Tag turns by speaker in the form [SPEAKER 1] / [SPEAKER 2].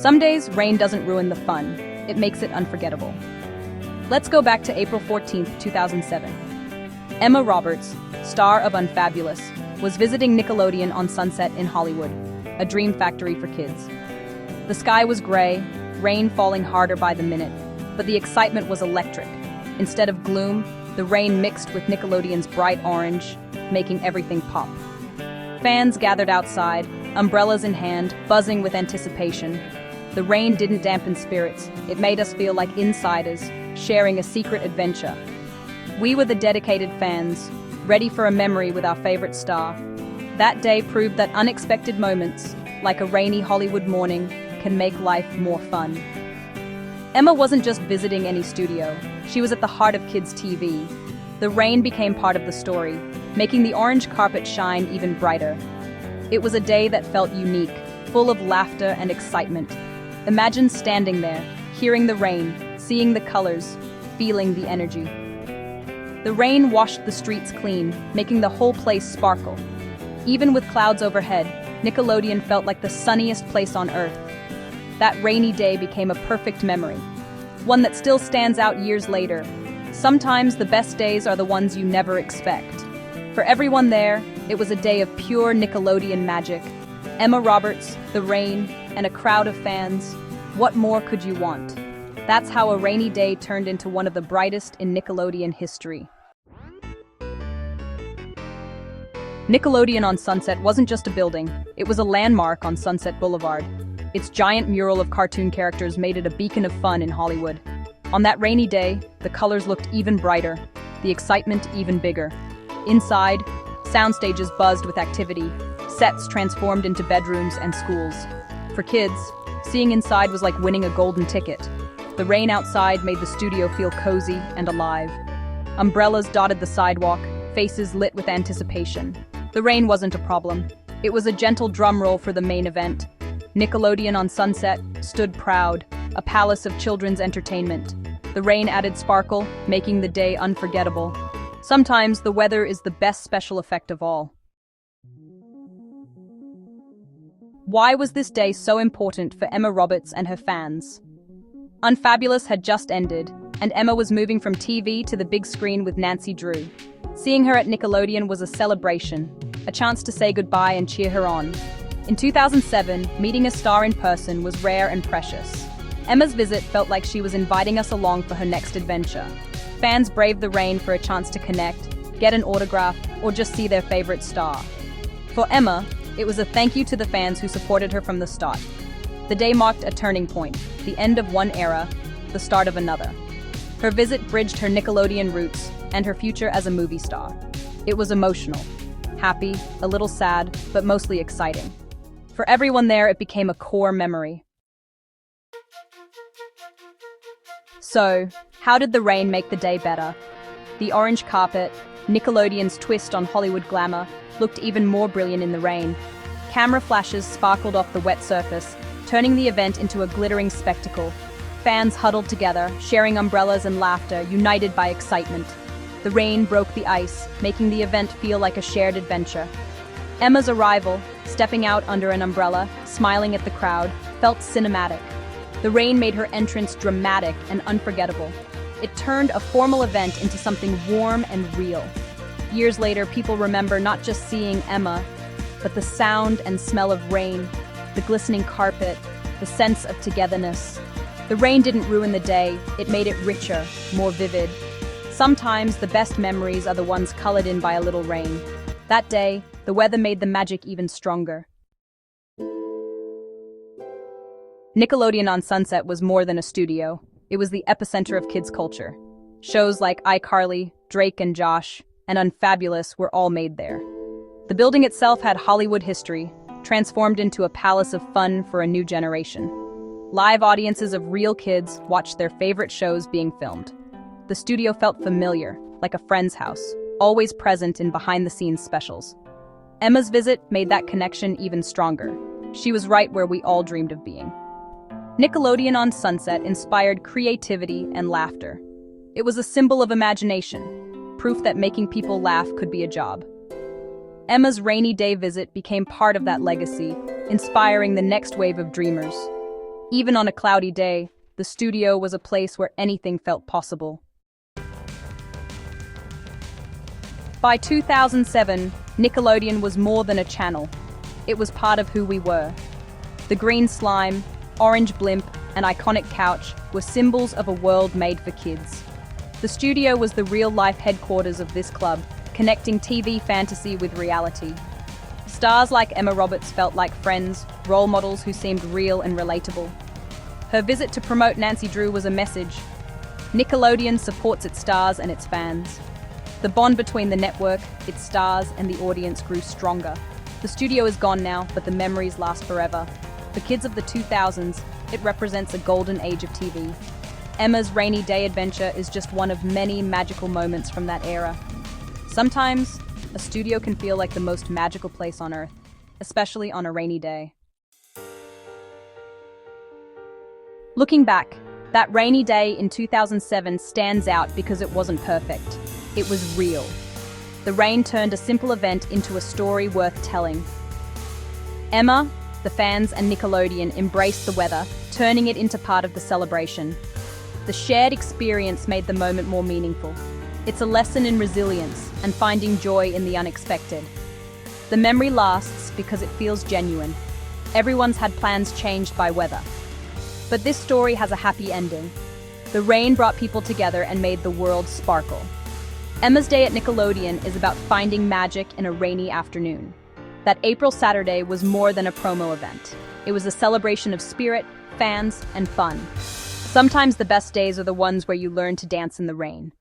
[SPEAKER 1] Some days, rain doesn't ruin the fun. It makes it unforgettable. Let's go back to April 14th, 2007. Emma Roberts, star of Unfabulous, was visiting Nickelodeon on Sunset in Hollywood, a dream factory for kids. The sky was gray, rain falling harder by the minute, but the excitement was electric. Instead of gloom, the rain mixed with Nickelodeon's bright orange, making everything pop. Fans gathered outside, umbrellas in hand, buzzing with anticipation. The rain didn't dampen spirits. It made us feel like insiders, sharing a secret adventure. We were the dedicated fans, ready for a memory with our favorite star. That day proved that unexpected moments, like a rainy Hollywood morning, can make life more fun. Emma wasn't just visiting any studio. She was at the heart of kids' TV. The rain became part of the story, making the orange carpet shine even brighter. It was a day that felt unique, full of laughter and excitement. Imagine standing there, hearing the rain, seeing the colors, feeling the energy. The rain washed the streets clean, making the whole place sparkle. Even with clouds overhead, Nickelodeon felt like the sunniest place on earth. That rainy day became a perfect memory, one that still stands out years later. Sometimes the best days are the ones you never expect. For everyone there, it was a day of pure Nickelodeon magic. Emma Roberts, the rain, and a crowd of fans. What more could you want? That's how a rainy day turned into one of the brightest in Nickelodeon history. Nickelodeon on Sunset wasn't just a building, it was a landmark on Sunset Boulevard. Its giant mural of cartoon characters made it a beacon of fun in Hollywood. On that rainy day, the colors looked even brighter, the excitement even bigger. Inside, sound stages buzzed with activity, sets transformed into bedrooms and schools. For kids, seeing inside was like winning a golden ticket. The rain outside made the studio feel cozy and alive. Umbrellas dotted the sidewalk, faces lit with anticipation. The rain wasn't a problem. It was a gentle drum roll for the main event. Nickelodeon on Sunset stood proud, a palace of children's entertainment. The rain added sparkle, making the day unforgettable. Sometimes the weather is the best special effect of all. Why was this day so important for Emma Roberts and her fans? Unfabulous had just ended, and Emma was moving from TV to the big screen with Nancy Drew. Seeing her at Nickelodeon was a celebration, a chance to say goodbye and cheer her on. In 2007, meeting a star in person was rare and precious. Emma's visit felt like she was inviting us along for her next adventure. Fans braved the rain for a chance to connect, get an autograph, or just see their favorite star. For Emma, it was a thank you to the fans who supported her from the start. The day marked a turning point, the end of one era, the start of another. Her visit bridged her Nickelodeon roots and her future as a movie star. It was emotional, happy, a little sad, but mostly exciting. For everyone there, it became a core memory. So, how did the rain make the day better? The orange carpet, Nickelodeon's twist on Hollywood glamour, looked even more brilliant in the rain. Camera flashes sparkled off the wet surface, turning the event into a glittering spectacle. Fans huddled together, sharing umbrellas and laughter, united by excitement. The rain broke the ice, making the event feel like a shared adventure. Emma's arrival, stepping out under an umbrella, smiling at the crowd, felt cinematic. The rain made her entrance dramatic and unforgettable. It turned a formal event into something warm and real. Years later, people remember not just seeing Emma, but the sound and smell of rain, the glistening carpet, the sense of togetherness. The rain didn't ruin the day, it made it richer, more vivid. Sometimes the best memories are the ones colored in by a little rain. That day, the weather made the magic even stronger. Nickelodeon on Sunset was more than a studio. It was the epicenter of kids' culture. Shows like iCarly, Drake and Josh, and Unfabulous were all made there. The building itself had Hollywood history, transformed into a palace of fun for a new generation. Live audiences of real kids watched their favorite shows being filmed. The studio felt familiar, like a friend's house, always present in behind-the-scenes specials. Emma's visit made that connection even stronger. She was right where we all dreamed of being. Nickelodeon on Sunset inspired creativity and laughter. It was a symbol of imagination, proof that making people laugh could be a job. Emma's rainy day visit became part of that legacy, inspiring the next wave of dreamers. Even on a cloudy day, the studio was a place where anything felt possible. By 2007, Nickelodeon was more than a channel. It was part of who we were. The green slime, orange blimp, and iconic couch were symbols of a world made for kids. The studio was the real-life headquarters of this club, connecting TV fantasy with reality. Stars like Emma Roberts felt like friends, role models who seemed real and relatable. Her visit to promote Nancy Drew was a message. Nickelodeon supports its stars and its fans. The bond between the network, its stars, and the audience grew stronger. The studio is gone now, but the memories last forever. For kids of the 2000s, it represents a golden age of TV. Emma's rainy day adventure is just one of many magical moments from that era. Sometimes, a studio can feel like the most magical place on earth, especially on a rainy day. Looking back, that rainy day in 2007 stands out because it wasn't perfect. It was real. The rain turned a simple event into a story worth telling. Emma, the fans, and Nickelodeon embraced the weather, turning it into part of the celebration. The shared experience made the moment more meaningful. It's a lesson in resilience and finding joy in the unexpected. The memory lasts because it feels genuine. Everyone's had plans changed by weather. But this story has a happy ending. The rain brought people together and made the world sparkle. Emma's Day at Nickelodeon is about finding magic in a rainy afternoon. That April Saturday was more than a promo event. It was a celebration of spirit, fans, and fun. Sometimes the best days are the ones where you learn to dance in the rain.